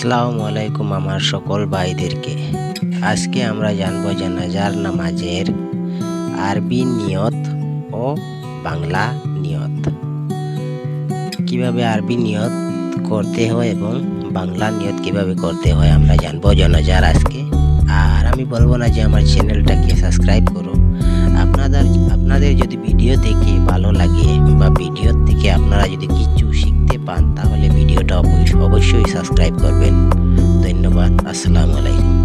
আসসালামু আলাইকুম আমার সকল ভাইদেরকে। আজকে আমরা জানবো জানাজার নামাজের আরবি নিয়ত ও বাংলা নিয়ত। কিভাবে আরবি নিয়ত করতে হয় এবং বাংলা নিয়ত কিভাবে করতে হয় আমরা জানবো জানাজার আজকে। আর আমি বলবো না যে আমার চ্যানেলটাকে সাবস্ক্রাইব করো। আপনাদের যদি ভিডিও দেখে ভালো লাগে বা ভিডিও থেকে আপনারা যদি কিছু শিখতে পান তাহলে ভিডিওটা অবশ্যই সাবস্ক্রাইব করবেন। ধন্যবাদ। আসসালামু আলাইকুম।